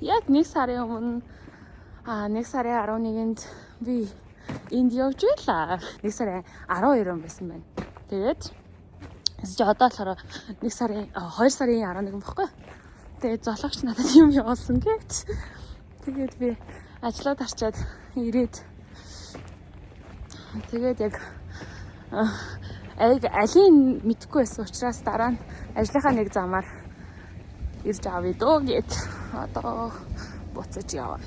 Яг 1 сарын өмнө 1 сарын 11-нд би энд явж байлаа. 1 сарын 12 байсан байна. Тэгээд одоо болохоор 1 сарын 2 сарын 11 баггүй. Тэгээд зоологч надад юм явуулсан гэвч. Тэгээд би ажлаад арчаад ирээд тэгээд яг алийн мэдэхгүй байсан учраас дараа нь ажлынхаа нэг замаар ирж авъя дөө гэд одоо буцаж явна.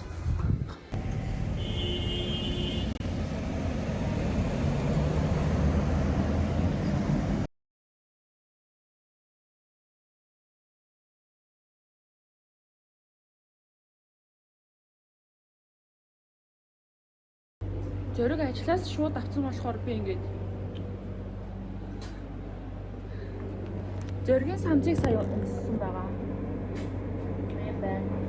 Зөрөг ажлаас шууд авсан болохоор би ингээд зөргийн самжийг сая өнгөссөн байгаа. Аyan байна.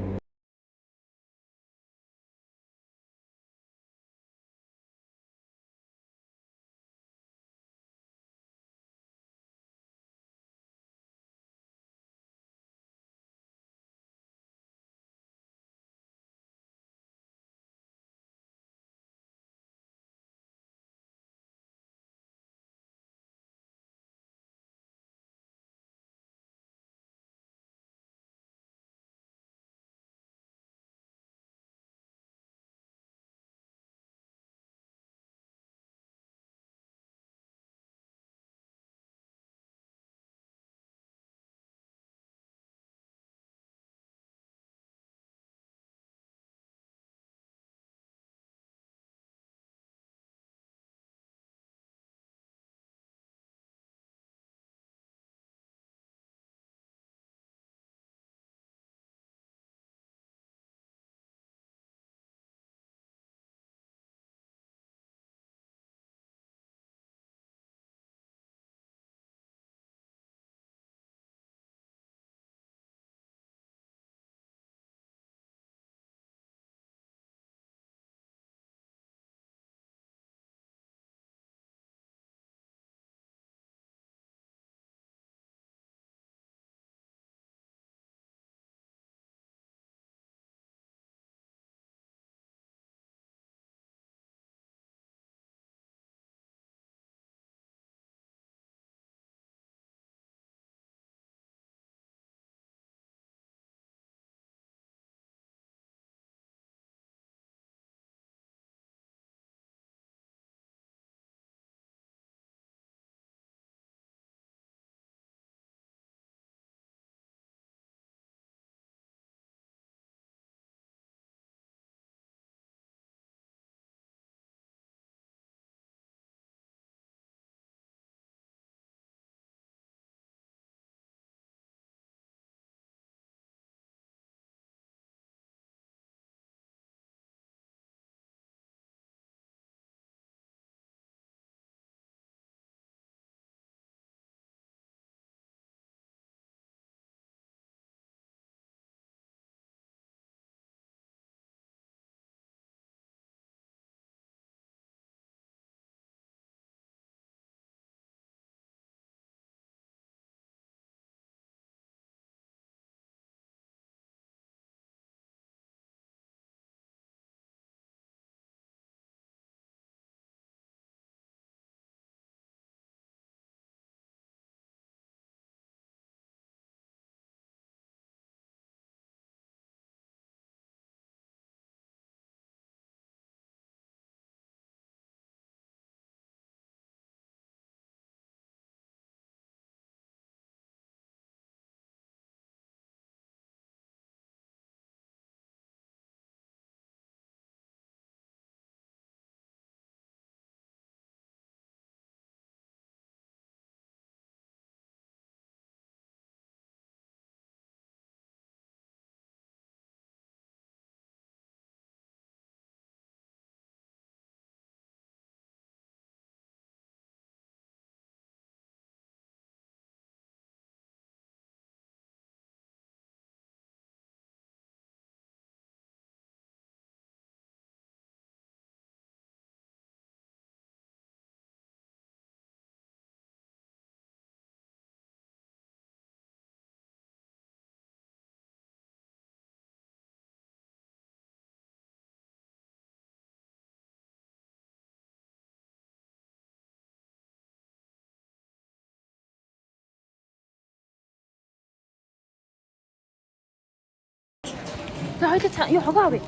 자, 하여튼 차, 이거 허가 왜?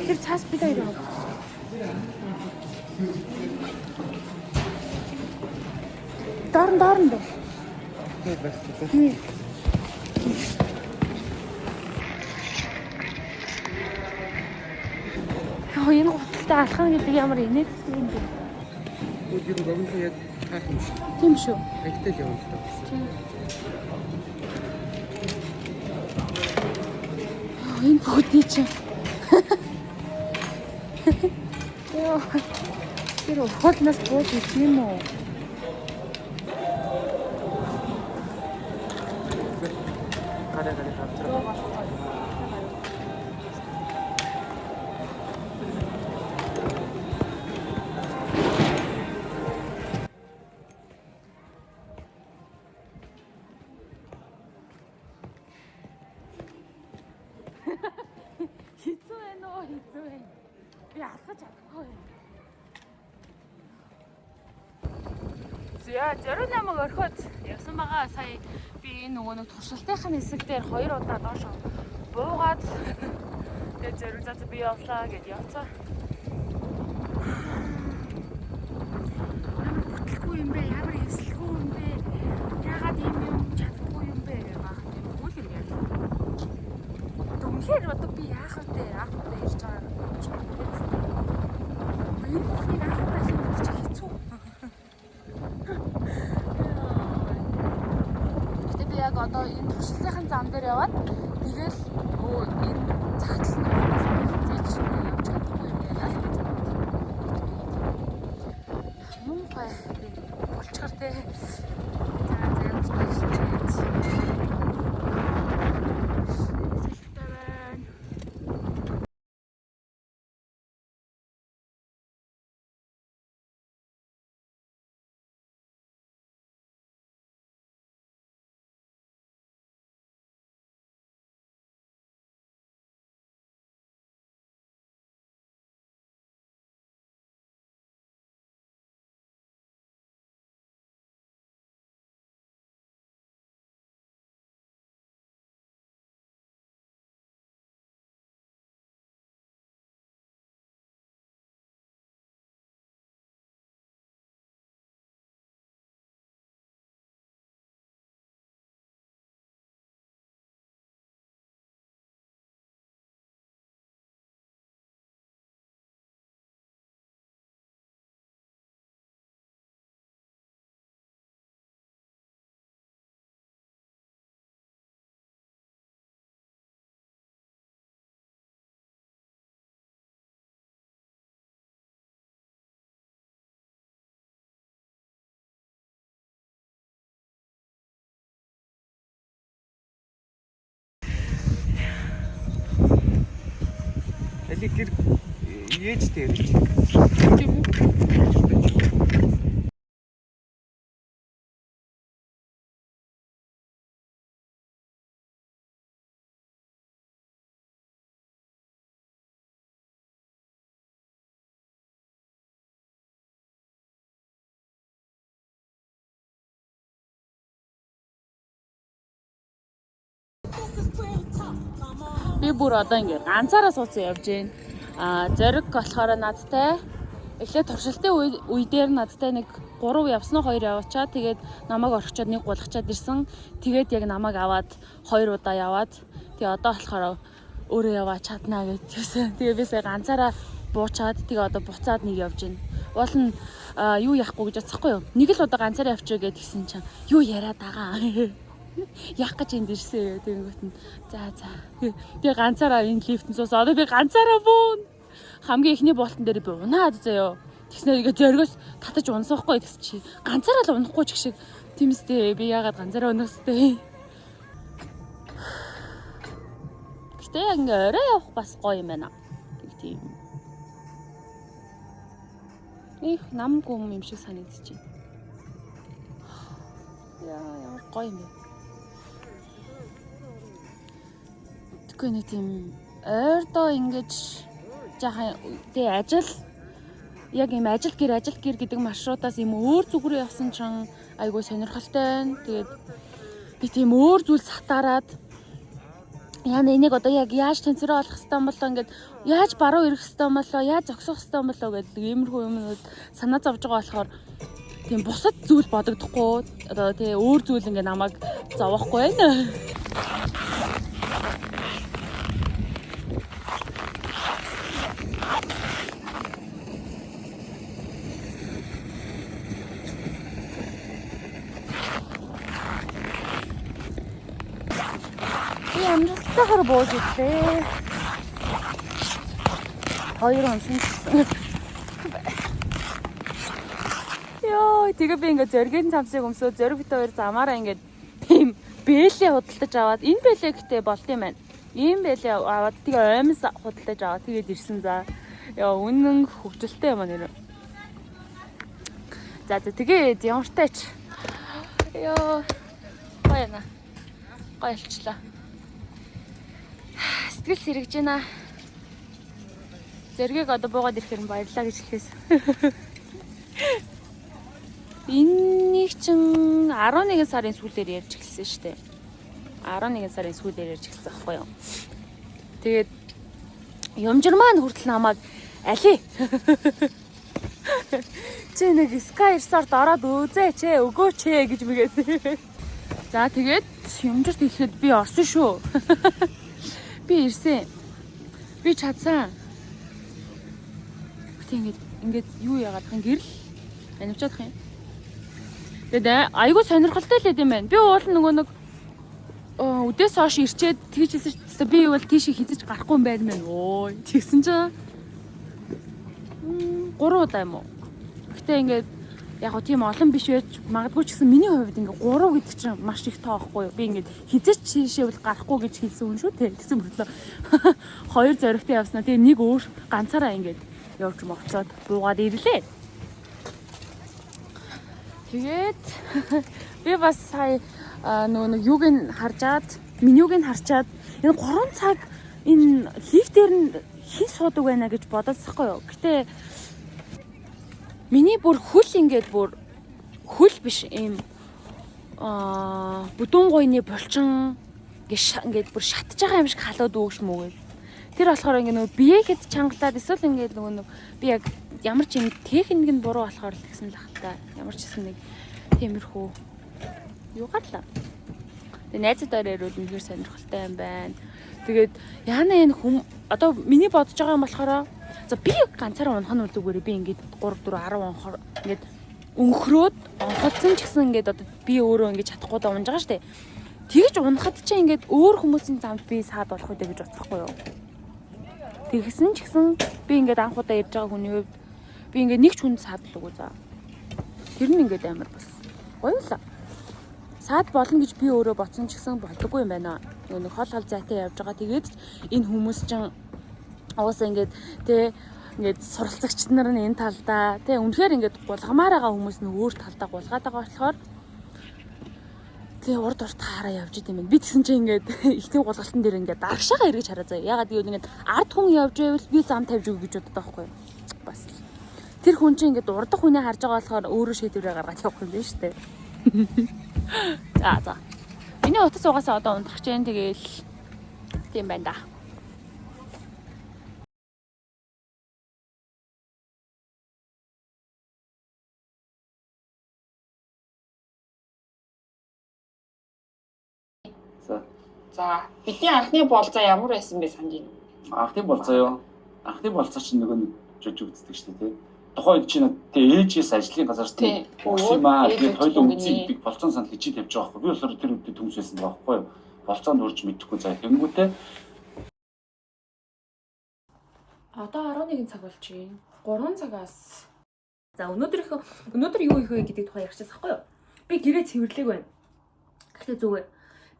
이거 차 스피드 이래. 다른 데. 네. Энэ хоттой алхах гэдэг ямар инээдтэй юм бэ? Өдөр богино яг таах юм шиг. Тийм шүү. Айгтай л явна л таа. Тийм. Энэ бүгдий чинь. Яа. Тэр хотнос бод юм уу? Гараа авчраа. Хэцүү байна уу? Хэцүү байна. Би алхаж чадахгүй байна. Зя, 08 орхиод явсан байгаа. Сая би энэ нөгөө нэг туршилтынхын хэсэг дээр 2 удаа доош буугаад тэгээд зэрэг заа би явлаа гэж явцаа. Ямар бүтлгүй юм бэ? Ямар эвсэлгүй юм бэ? Яагаад ийм юм чадахгүй юм бэ? Үгүй л юм. Үнэхээр одоо би яах вэ? Яах вэ ирж байгаа юм. Энэ бүхнийг ахтаа хийх чи хэцүү. Гэтэ би яг одоо энэ туршлагын зам дээр яваад тэгэл энэ цаатал нь зээч явж чадахгүй юм яа гэж бодлоо. Муухай болчгоор те. За ямар ч байж. Алиг гэр ээжтэй ярьж. Тийм үү? Би бүр одоо ингэ ганцаараа суудсан явж байна. Зориг болохоор надтай эхлээд туршилтын үе дээр надтай нэг 3 явсан уу 2 яваачаа. Тэгээд намайг орхичоод нэг гулгачаад ирсэн. Тэгээд яг намайг аваад 2 удаа яваад. Тэгээ одоо болохоор өөрөө яваа чаднаа гэжсэн. Тэгээ би сая ганцаараа буучаад тэгээ одоо буцаад нэг явж байна. Уул нь юу яахгүй гэж бодсохгүй юу? Нэг л удаа ганцаараа явчих гээд гисэн чинь юу яриад байгаа. Яах гэж энд ирсэн тэгэнгүүт нь за. Тэгээ ганцаараа энэ лифтэн суусан. Одоо би ганцаараа буун. Хамгийн ихний болтон дээр би унаад заяа. Тэгснээр ингээ зоргоос татаж унсахгүй гэсэн чи ганцаараа л унахгүй ч гэх шиг тиймстэй би яагаад ганцаараа унахстэй. Гэтэ яг ингээ орой явах бас гоё юм байна. Тийм. Их намгүй юм шиг санагдчих. Яа ямар гоё юм бэ. Тэгэхгүй нэг тийм ойрдоо ингэж жаахан тий ажил яг юм ажил гэр гэдэг маршрутаас юм өөр зүг рүү явсан чинь айгүй сонирхолтой байна. Тэгээд би тийм өөр зүйл сатаарад Яна энийг одоо яг яаж тэнцвэрээ олох хэвээр болоо ингээд яаж баруун ирэх хэвээр болоо яаж зогсох хэвээр болоо гэдэг иймэрхүү юмнууд санаа зовж байгаа болохоор тийм бусад зүйл бодогдохгүй одоо тий өөр зүйл ингээд намайг зовоохгүй байна. амжилттайгаар бууж ирлээ. 2 онсон гэсэн. Йоо, тэгээ би ингээд зоригийн цамцыг өмсөө зориг бит хоёр замаараа ингээд тийм бэлээ худалдаж аваад энэ бэлээ гэтээ болд юм байна. Ийм бэлээ аваад тэгээ оймс худалдаж аваад тэгээд ирсэн за. Яа, үнэн хөвгөлтэй юм аа нэр. За тэгээд ямартайч. Йоо. Баяна. Гойлчлаа. Сэтгэл сэргэж байна. Зэргийг одоо буугаад ирэхээр баярлаа гэж хэлээс. Энийг чин 11 сарын сүүлээр ярьж эхэлсэн шүү дээ. 11 сарын сүүлээр ярьж эхэлсэн байхгүй юу. Тэгээд юмжир маань хүртэл намайг али. Чи нэг Sky Resort ороод үзээч ээ, өгөөч ээ гэж мэгээд. За тэгээд юмжирт хэлэхэд би орсон шүү. Би ирсэн. Би чадсан. Гэтэ ингээд юу яагаад гэн гэрэл анивчаадах юм. Тэгээд айгүй сонирхолтой л юм байна. Би уул нөгөө нэг өдөөс хойш ирчээд тэгжсэн чинь би бол тийшээ хизэж гарахгүй юм байна мэн. Ой, тэгсэн чинь 3 удаа юм уу. Гэтэ ингээд яг гоо тийм олон биш байж магадгүй ч гэсэн миний хувьд ингээ 3 гэдэг чинь маш их тоо байхгүй юу. Би ингээ хизээч тийшээ бол гарахгүй гэж хэлсэн хүн шүү дээ. Тэгсэн мөртлөө 2 зоригтой явснаа. Тэгээ нэг өөр ганцаараа ингээ явж мовчоод буугаад ирлээ. Тэгээд би бас сая нөгөө юуг нь харжаад, менюг нь харчаад энэ 3 цаг энэ лифтээр нь хин суудаг байна гэж бодоодсахгүй юу. Гэтэ миний бүр хөл ингээд бүр хөл биш юм бүдүүн гойны булчин ингээд бүр шатж байгаа юм шиг халууд өгш мөгөө. Тэр болохоор ингээд нөгөө биеэхэд чангалаад эсвэл ингээд нөгөө би яг ямар ч юм техник нь буруу болохоор л гэсэн л хальтаа. Ямар ч гэсэн нэг тиймэрхүү юу гатлаа. Тэгээ найзуудаар ярил үнэхээр сонирхолтой юм байна. Тэгээд яана энэ одоо миний бодож байгаа юм болохоор за би ганцаараа унах нь зүгээр би ингээд 3 4 10 унахаар ингээд өнхрөөд онцолсон ч гэсэн ингээд одоо би өөрөө ингээд чадахгүй да унж байгаа штэ. Тэгж унахад ч ингээд өөр хүмүүсийн замд би саад болох үү гэж бодсохгүй юу. Тэгсэн ч гэсэн би ингээд анх удаа ярьж байгаа хүний хувьд би ингээд нэг ч хүнд саадлаагүй за. Тэр нь ингээд амар бас гоё л. Саад болно гэж би өөрөө бодсон ч гэсэн болдоггүй юм байна. Нэг хол зайтай явж байгаа. Тэгээд энэ хүмүүс чинь уусаа ингээд тэ ингээд суралцагчид нар нь энэ талдаа тэ үнэхээр ингээд гулгамаар байгаа хүмүүс нь өөр талдаа гулгаад байгаа болохоор тэгээ урд хараа явж идэм байна. Би тэгсэн чинь ингээд ихний гулгалтын дээр ингээд дарагшаага эргэж хараа заяа. Ягаад гэвэл ингээд ард хүн явж байвал би зам тавьж өгье гэж боддог байхгүй юу. Бас тэр хүн чинь ингээд урдах хүнээ харж байгаа болохоор өөрөө шийдвэрээ гаргаж явах юм байна шүү дээ. За. Миний утас угаасаа одоо унтах гэж байна. Тэгээл тийм байна да. За бидний анхны болцоо ямар байсан бэ санаж байна? Анхны болцоо юу? Анхны болцоо чинь нөгөө нэг жижиг үздэг шүү дээ, тий. Тухайн үед чинь тэгээ ээжээс ажлын газраас тийм өгсөмаа тэгээд хоёул үнцгийг биг болцоон санал хичээд явж байгаа байхгүй. Би болохоор тэр үедээ төмс байсан байхгүй юу? Болцоонд урж мэдэхгүй за хэнгүүтээ. Одоо 11 цаг болж байна. 3 цагаас. За өнөөдөр юу их вэ гэдэг тухай ярьчихсан байхгүй юу? Би гэрээ цэвэрлээг байна. Гэхдээ зүгээр.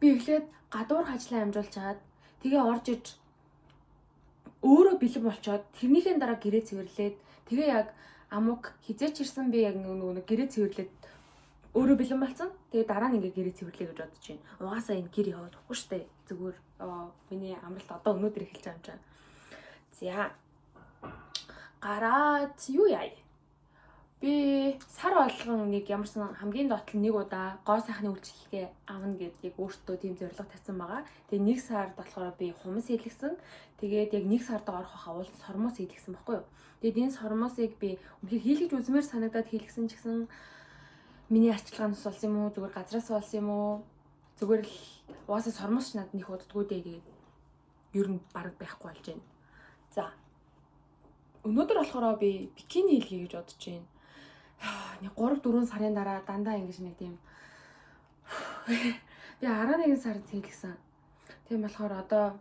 Би эхлээд гадуур хажлаа амжуулж чаад тэгээ орж иж өөрөө бэлэн болчоод тэрнийхээ дараа гэрээ цэвэрлээд тэгээ яг амуг хизээч ирсэн би яг нөгөө гэрээ цэвэрлээд өөрөө бэлэн болсон. Тэгээ дараа нь ингээ гэрээ цэвэрлэе гэж бодож байна. Угаасаа энэ гэр яваад өгөхгүй штэ. Зүгээр миний амралт одоо өнөөдөр эхэлж байгаа юм чинь. За. Гараад юу яа? Би сар болгон нэг ямарсан хамгийн доотлол нэг удаа гоо сайхны үйлчлэгээ авна гэдэг яг өөртөө тийм зорилго тавьсан байгаа. Тэгээ нэг сард болохоор би хумс хийлгсэн. Тэгээд яг нэг сард орох хавал сормоос хийлгсэн баггүй юу. Тэгээд энэ сормоосыг би үнэхээр хийлгэж үзмээр санагдаад хийлгсэн ч гэсэн миний арчилгаанаас болсон юм уу, зүгээр газраас болсон юм уу? Зүгээр л угаасаа сормоос ч надад нэх уддаггүй дээ. Тэгээд ер нь бараг байхгүй болж байна. За. Өнөөдөр болохоор би бикини хийлгэе гэж бодож байна. Нэг 3-4 сарын дараа дандаа ингэж нэг тийм би 11 сард хийлгсэн. Тийм болохоор одоо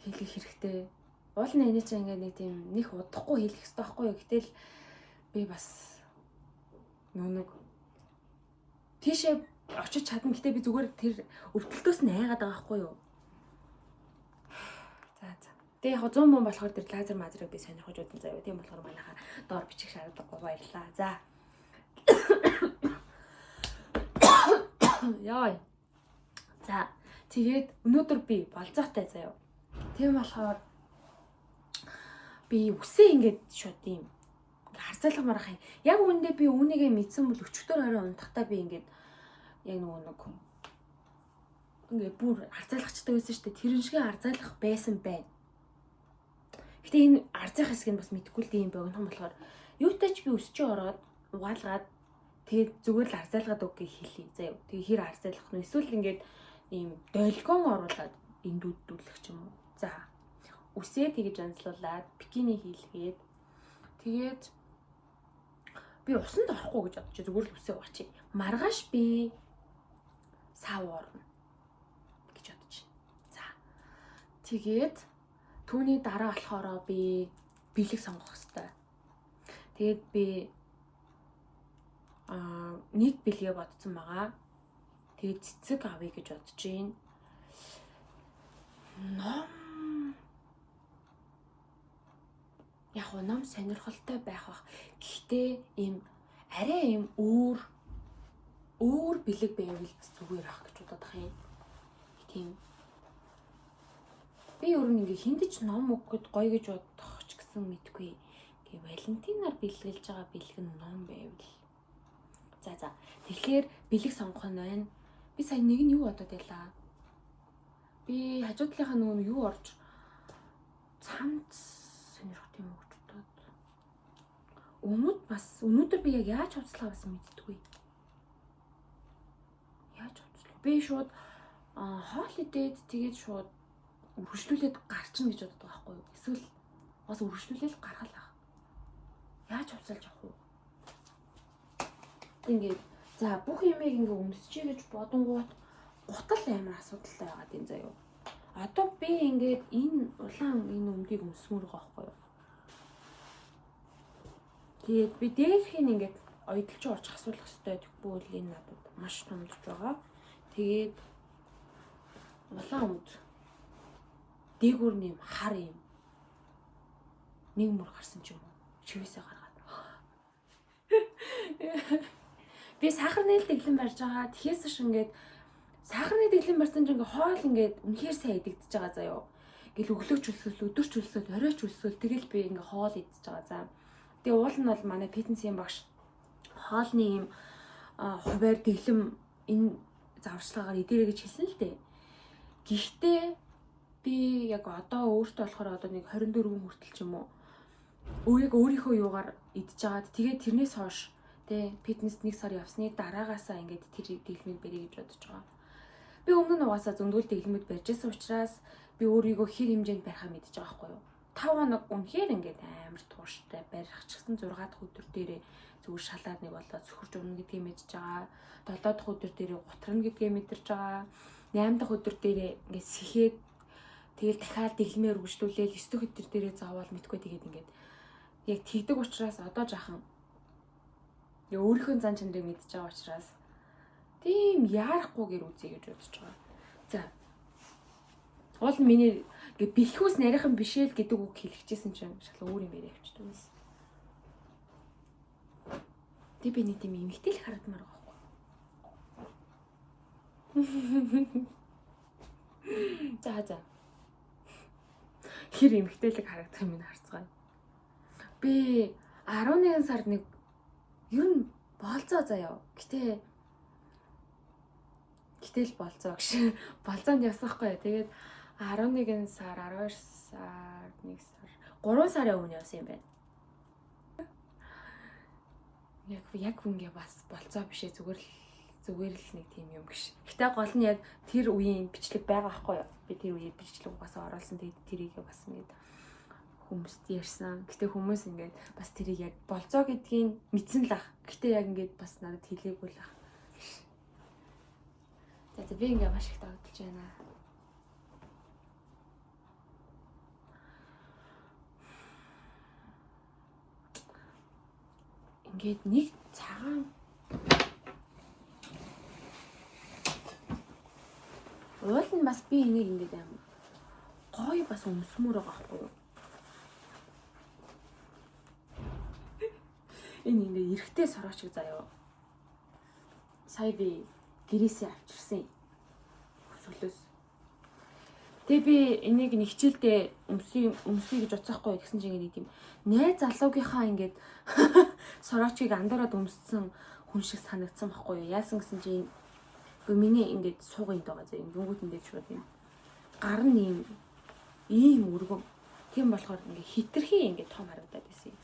хийлгэх хэрэгтэй. Уулын эний чинь ингээд нэг тийм нэх удахгүй хийлгэх хэрэгтэй байхгүй юу? Гэтэл би бас нэг тийшээ очиж чадна. Гэтэ би зүгээр тэр өвдөлтөөс нь айгаад байгаа байхгүй юу? За. Тэгээ яг 100 мөн болохоор тэр лазер мазерыг би сонирхож үзэн заяа. Тийм болохоор манайхаа доор бичих шаардлагагүй баярлаа. За. Яа. За. Тэгээд өнөөдөр би болцоотой заяа. Тийм болохоор би үсээ ингээд шууд юм харцаалгамаар ах юм. Яг үүндээ би үүнийгээ мэдсэн бол өчигдөр орой унтахтаа би ингээд яг нэг ингээд бүр харцаалгачтай байсан шүү дээ. Тэрэн шиг харцаалгах байсан байна. Гэтэ энэ арзах хэсэг нь бас мэдгүй л юм богинохон болохоор юутай ч би өсчөө ороод угаалгаад тэгээд зүгээр л арзайлгаад үг хэлье. Заяа. Тэгээ хэр арзайлах нь эсвэл ингээд ийм долгион оруулаад эндүүдүүлэх ч юм уу. За. Үсээ тэгж анзлуулаад бикини хийлгээд тэгээд би усанд орохгүй гэж бодчих. Зүгээр л үсээ угаачих. Маргааш би сав орно гэж бодчих. За. Тэгээд түүний дараа болохоор би бэлэг сонгох хэрэгтэй. Тэгээд би нэг бэлгээ бодсон байгаа. Тэгээд цэцэг авъя гэж бодож байна. Ном яг ном сонирхолтой байх бах. Гэхдээ ийм арай ийм өөр бэлэг байвал зүгээр ах гэж бодоод байгаа юм. Тийм. Би өөр нэг хиндэж ном өгөхөд гоё гэж бодох ч гэсэн мэдгүй. Гэ Валентинаар бэлгэлж байгаа бэлэг нь ном байвал. За. Тэгэхээр бэлэг сонгох нь байна. Би сая нэг нь юу бодоод байлаа. Би хажуудлынхаа нөгөө юу орж цамц сонирхох юм уу гэж бодоод. Өнөөдөр би яг яаж хувцлаа бас мэддэггүй. Яаж хувцлаа? Би шууд хоол идээд тэгээд шууд үргэлжлүүлээд гарчна гэж боддог байхгүй юу? Эсвэл бас үргэлжлүүлээд гаргал ах. Яаж хувцалж авах вэ? Ингээд за бүх юмыг ингээ өмсчээ гэж бодонгууд гутал амар асуудалтай байгаа юм заяа. Одоо би ингээд энэ улаан энэ өмдгийг өмсмөр байгаа байхгүй юу? Тэгээд би дээрхийн ингээд ойдолч орж асуулах хэрэгтэй гэхгүй бол энэ надад маш томдож байгаа. Тэгээд улаан өмд дээгүүр нэм хар юм. Нэг мөр гарсан ч юм уу. Чивээсээ гаргаад. Би сахарны дэглэм барьж байгаа. Тэхээс ш ингээд сахарны дэглэм барьсан чинь ингээд хоол ингээд үнэхээр сайн идэгдэж байгаа заяо. Ингээл өглөөч үлсэл, өдөрч үлсэл, оройч үлсэл тэгэл би ингээд хоол идэж байгаа. За. Тэгээ уул нь бол манай фитнесийн багш хоолны юм хуваар дэглэм энэ завшлагаар идэрэй гэж хэлсэн л дээ. Гэхдээ би яг одоо өөртөө болохоор одоо нэг 24 хүртэл ч юм уу яг өөрийнхөө юугаар идж жагаад тэгээд тэрнээс хойш тэ фитнес 1 сар явсны дараагаасаа ингээд тэр дэглэмийг барья гэж бодож байгаа. Би өмнө нь угаасаа зөндөл дэглэмүүд барьжсэн учраас би өөрийгөө хэр хэмжээнд барихаа мэдж байгаа байхгүй юу. 5 хоног үнэхээр ингээд амар тууштай барих ч гэсэн 6 дахь өдөр дээрээ зүгээр шалаад нэг болоод сөхөрж унах гэдгийг мэдж байгаа. 7 дахь өдөр дээрээ гутрна гэдгийг мэдэрч байгаа. 8 дахь өдөр дээрээ ингээд сэхээд тэгэл дахиад дэглэмээр үргэлжлүүлээл 9 дахь өдөр дээрээ заавал мэдгүй тэгээд ингээд яг тэгдэг учраас одоо жахан өөрийнхөө зан чанарыг мэдж байгаа учраас тийм яарахгүйгээр үзье гэж бодож байгаа. За. Уул нь миний ингээд бэлхүүс нарийнхан бишэл гэдэг үг хэлчихсэн чинь шал өөр юм яриа авчдаг байсан. Тэг би нэг тийм эмгтэл харагдмаар байгаа байхгүй. За. Хэр эмгтэлэг харагдах юм харцгаана. Би 11 сард нэг Ер нь болцоо заяа. Гэтэл болцоо гэж. Болцоонд явсаахгүй. Тэгээд 11 сар, 12 сар, 1 сар, 3 сарын өмнө явсан юм байна. Яг үнгээ бас болцоо бишээ зүгээр л нэг тийм юм гэж. Гэтэ гол нь яг тэр үеийн бичлэг байгаа байхгүй юу? Би тэр үеийн бичлэг угаасаа оруулсан. Тэгээд тэрийг бас ингээд хүмүүст ярьсан. Гэтэ хүмүүс ингээд бас тэрийг яг болцоо гэдгийг мэдсэн л ах. Гэтэ яг ингээд бас надад хэлээгүй л ах. За би ингээд маш их дагдлж байна. Ингээд нэг цагаан уул нь бас би энийг ингээд аим гоё бас өмсмөр байгаа байхгүй юу? Энэ ингээд эрэхтэй сорооч заяа. Сая би гэрээсээ авчирсан. Өсвөлөөс. Тэгээ би энийг нэг хичээлдээ өмсөе гэж бодсохгүй гэсэн чинь нэг тийм найз залуугийнхаа ингээд сороочгийг андуураад өмссөн хүн шиг санагдсан байхгүй юу? Яасан гэсэн чинь миний ингээд сууганд байгаа зэ. Дөнгөт ингээд шууд юм. Гар нь ийм өргөн. Тийм болохоор ингээд хитрхи ингээд том харагдаад байсан юм.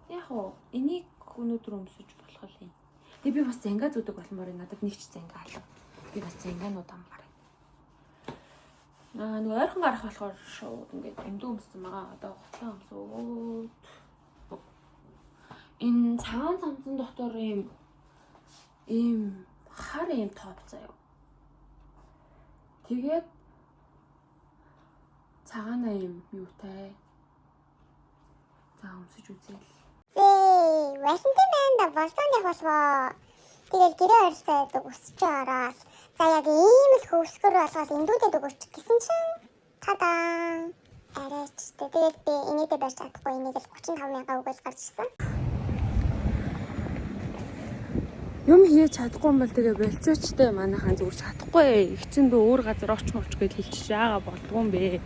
Яг оо энийг өнөөдөр өмсөж болох юм. Тэгээ би бас зангаа зүдэг болмоор надад нэг ч зангаа алга. Би бас зангаанууд амгараа. Нэг ойрхон гарах болохоор шууд ингээд амдуу өмссөн байгаа. Одоо хутлаа өмсөөд. Энэ цагаан цамцсан дотор ийм хар ийм топ заяа. Тэгээд цагаана ийм юутай. За өмсөж үзье. Валентин банда болцоонд явуулваа. Тэгээд гэрээ оролцоод өсч ороод за яг ийм л хөвсгөр болгоод эндүүдэд өгөөч гэсэн чинь тадаа арайч. Тэгээд би энийдээ барьж чадахгүй энийг л 35,000 өгөөж гарч ирсэн. Юм хийж чадахгүй юм бол тэгээ болцоочтой манайхан зүгж чадахгүй. Ихцэн би өөр газар очмооч гэж хэлчих яага болдгоо юм бэ.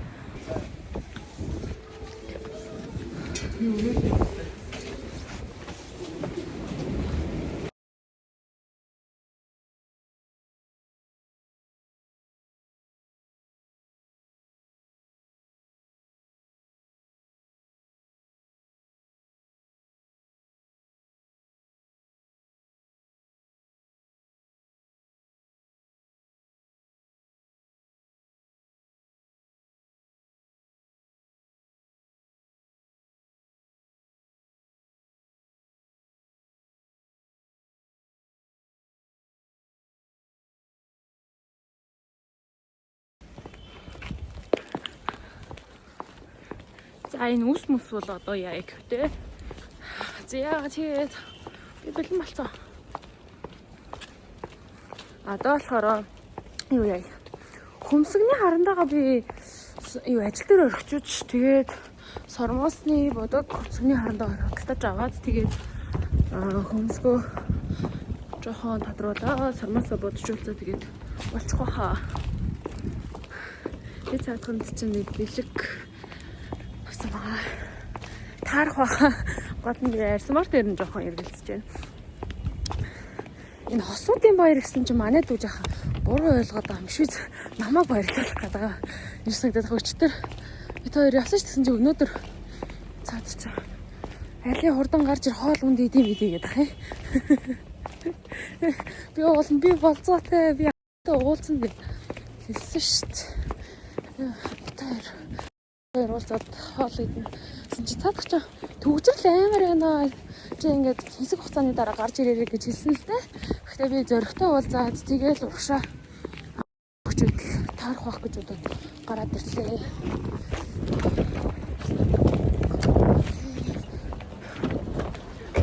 За энэ үс мөс бол одоо яа гэвтэй. За тэгээд би бэлэн болцоо. Одоо болохоор юу яа. Хөмсгний харандаага би ажил дээр орчихж тэгээд сормоосны бодог хөмсгний харандаага худалдаж аваад тэгээд хөмсгөө жоохон тодруулаад сормоосоо бодчихуулцаа тэгээд болчих واخа. Би цаатханд чинь нэг бэлэг таарах баха гол нь арьсмар дээр нь жоохон эргэлзэж байна. Энэ хосуудын баяр гэсэн чинь манай дүү жаахан буруу ойлгоод байгаа юм шиг намайг баярлуулах гэдэг. Ирсэгдээд хөвчтөр бид хоёр явсан ч гэсэн чинь өнөөдөр цаадчих. Айлын хурдан гарч ир хоол унд идэм гэдэг юм. Би болцоотой би уулзсан гэж хэлсэн шүү дээ. Тэр уулзаад хоол идэнэ. Чи цаадах чи төгжрөл амар байна. Чи ингээд хэсэг хугацааны дараа гарч ирээрэй гэж хэлсэн л дээ. Гэхдээ би зөрөгтэй уулзаад тэгээл урагшаа өгчүүд таарах байх гэж бодоод гараад ирлээ.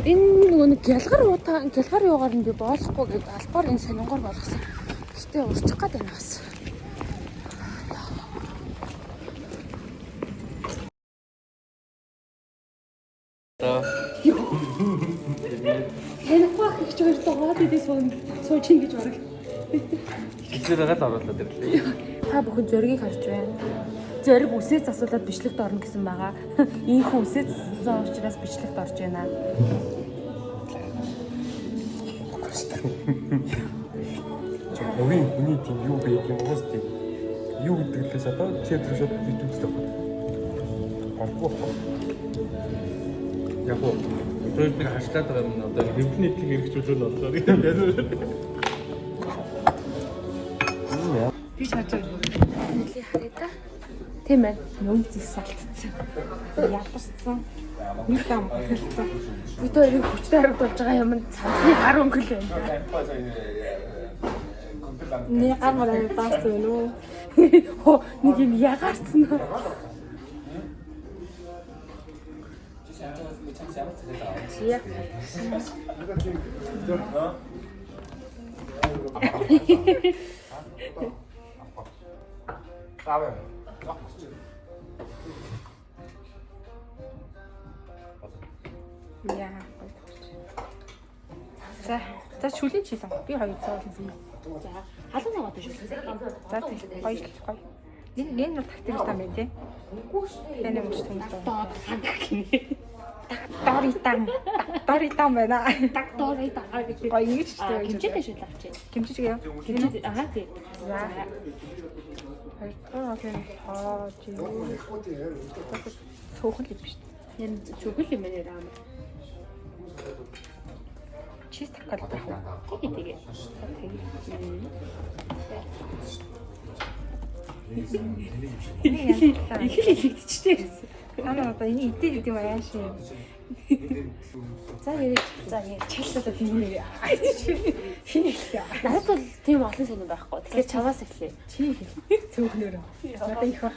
Энэ нэг гялгар юугаар нь би боолохгүй гэдэг албаар энэ сонингоор болгосон. Гэтэ урчих гээд байна бас. Энэ хаа гэж өөртөө гоод идэс сууж ингэж орол. Хичээлээд оруулаад ирлээ. Та бүхэн зөргийг харж байна. Зориг үсээс асуулаад бичлэгт орно гэсэн байгаа. Ийхүү үсээс асуусан учраас бичлэгт орж байна. Хүний тийм юу байдаг юм уус тийм. Юу гэдэг лээс одоо чэтрэ шот битүүцтэй байна. Оргоо. Яг гоо өдрөд нэг хашлаад байгаа юм одоо хэвлэний эдлэг хэрэгжүүлэх нь болохоор юм байна. Би чааж нэлийн харъя та. Тийм ээ. Нүг зис салтцсан. Ядарсан. Нэг дам хэлсэн. Бид хоёрыг хүчтэй хариуцуулж байгаа юм цанхны гар өнгөл байна. Нэг амраа баасан уу? Хоо нэг юм ягарсан уу? Зя. Яа. За шүлийн чийсэн. Би 200 гэсэн. За халуун цагаад шүлсэн. За тийм гоё. Энэ нь тактик таа мэн тий. Үгүй шүү. Энэ юм чинь доод хандаг гинэ. Доритан байна. Доритан. Гоё ингэж ч тийм. Кимчтэй шүл авчи. Кимчтэй яа? Кимчтэй аа тий. За. Окей. Чи. Цөөхөл юм биш. Энэ цөөхөл юм байна аа. Чиз такал байх уу? Тэгээ. Их хэлэгдчихтэй гэсэн. Одоо энэ идэх гэдэг юм аа шин. За яа. Чийлсээд тийм нэр. Хин хэлээ. Надад бол тийм олон сонир байхгүй. Тэгэхээр чаваас эхлэе. Чи цөөхнөр. Одоо их баа.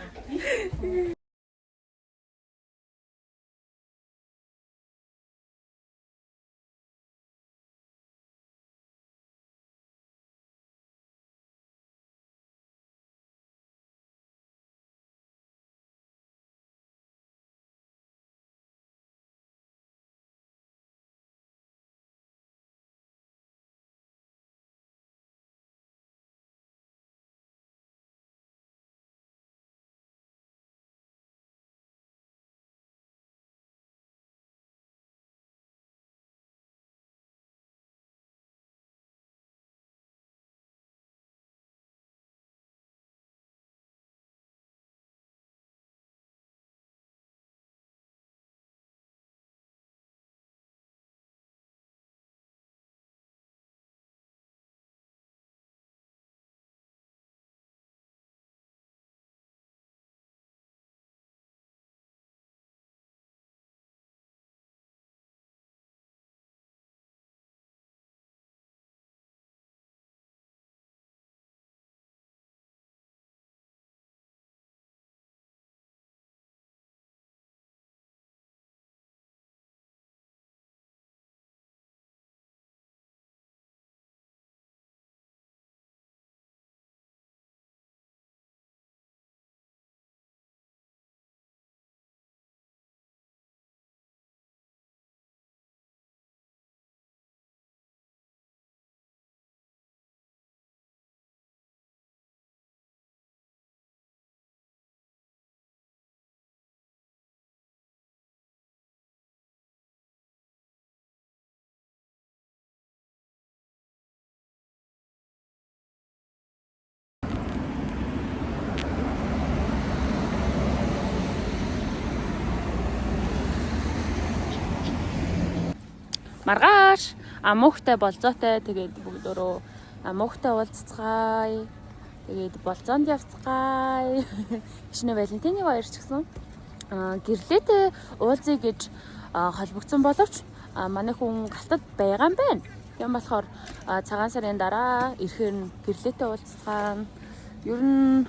Маргааш амуухтай болзоотой тэгээд бүгдөө амуухтай уулзцгаая. Тэгээд болзоонд явцгаая. Шинэ Валентины баяр ч гэсэн гэрлээтэй уулзъя гэж холбогдсон боловч манай хүн галтад байгаа юм байна. Тийм болохоор цагаан сарын дараа ирэхээр гэрлээтэй уулзцгаана. Ер нь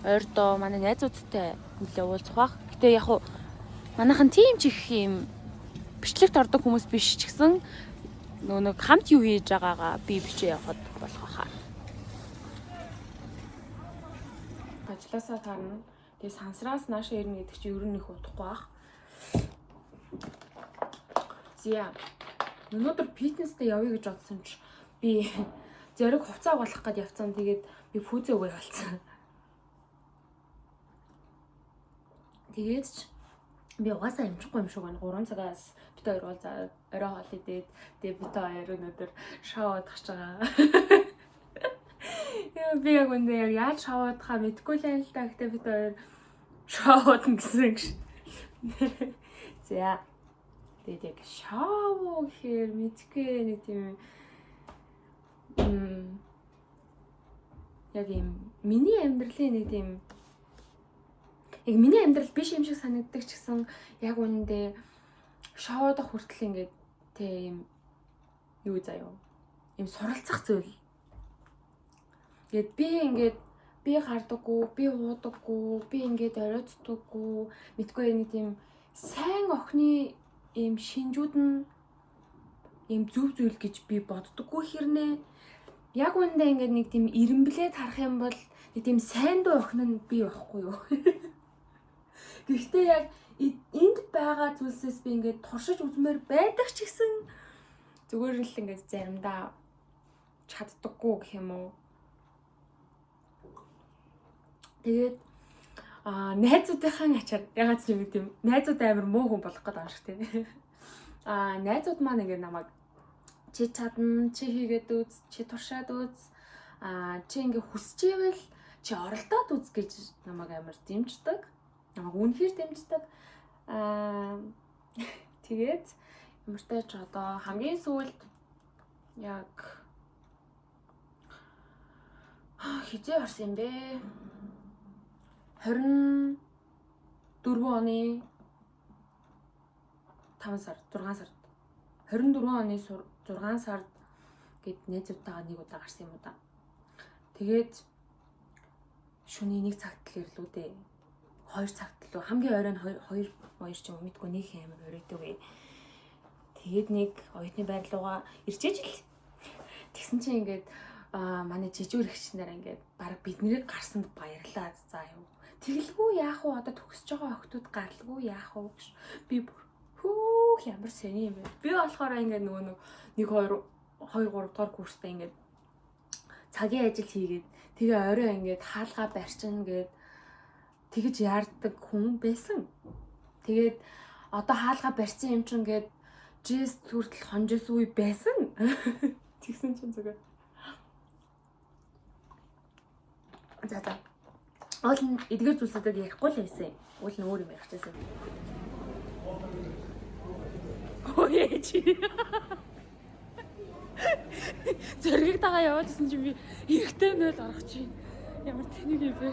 ойрдоо манай найзуудтай нэлээ уулзах бах. Гэтэ яг хуу манайхан тийм ч их юм бичлэгт ордог хүмүүс биш ч гэсэн нэг хамт юу хийж байгаагаа би бичээ явахад болох хаа. Ажлаасаа тарна. Тэгээ сансраас наашаа ирнэ гэдэг чинь ер нь их утгагүй бах. Зя. Өнөөдөр фитнестэй явъя гэж бодсон ч би зориг хувцас агуулах гээд явцсан. Тэгээд би фүүзээ өгөө болсон. Тэгээд ч би угаасаа амжихгүй юм шиг байна. 3 цагаас бид хоёр бол за орой хоол идээд тэгээд бид хоёр өнөөдөр шоуд гарч байгаа. Яа би яг үндэ яг яаж шоудахаа мэдэхгүй л байл та. Гэтэ бид хоёр шоуд гэсэн гэж. За тэгээд яг шоу гэхээр мэдгүй нэг тийм яг юм миний амьдралын нэг тийм яг миний амьдрал биш юм шиг санагддаг ч гэсэн яг үүндээ шоудах хүртэл ингээд тийм юу заяа юм суралцах зүйл. Ингээд би гардаггүй, би уудаггүй, би ингээд оройтдаггүй, мэдгүй нэг тийм сайн охины ийм шинжүүд нь ийм зөв зүйл гэж би боддоггүй хэрнээ. Яг үүндээ ингээд нэг тийм ирэмблээд харах юм бол нэг тийм сайн дуу охин нь би байхгүй юу? Гэхдээ яг энд байгаа зүйлсээс би ингээд туршиж үзмээр байдаг ч гэсэн зүгээр л ингээд заримдаа чаддаггүй гэх юм уу. Тэгээд найзуудынхаа ачаар ягаад ч юм тийм найзууд амар муу хүн болох гэдэг юм шиг тийм. Найзууд маань ингээд намайг чи чадна, чи хийгээд үз, чи туршаад үз, чи ингээд хүсэж ивэл чи оролдоод үз гэж намайг амар дэмждэг. Намайг үнэхээр дэмждэг. Тэгээд ямартай ч одоо хамгийн сүүлд яг хизээ орсон юм бэ? 24 оны 5 сар 6 сард 24 оны 6 сард гээд найзуудтайгаа нэг удаа гарсан юм уу да. Тэгээд шөнийн 1 цагт л ирлүү дээ. 2 цагт л хамгийн оройн 2 ч юм уу мэдгүй нэг амар өрөөдөг ээ. Тэгээд нэг оюутны байр руугаа ирчээж л. Тэгсэн чинь ингээд манай жижиг эрэгч нар ингээд баг биднийг гарсанд баярлаа заа юу. Тэгэлгүй яах вэ? Одоо төгсөж байгаа охтууд гарлгүй яах вэ гэж би хөө ямар сони юм бэ. Би болохоор ингээд нөгөө нэг 2 3 дугаар курстай ингээд цагийн ажил хийгээд тэгээ орой ингээд хаалгаа барьчин гээд тэгэж яардаг хүн байсан. Тэгээд одоо хаалгаа барьсан юм чинь ингээд жест хүртэл хонжос үе байсан. Тэгсэн чинь зүгээр. За. Уул нь эдгээр зүйлсүүдэд ярихгүй л байсан юм. Уул нь өөр юм ярих гэсэн. Ой чи. Зэрэг тагаа яваадсэн чи би эргэтэй нөл орох чи. Ямар тэнийг юм бэ?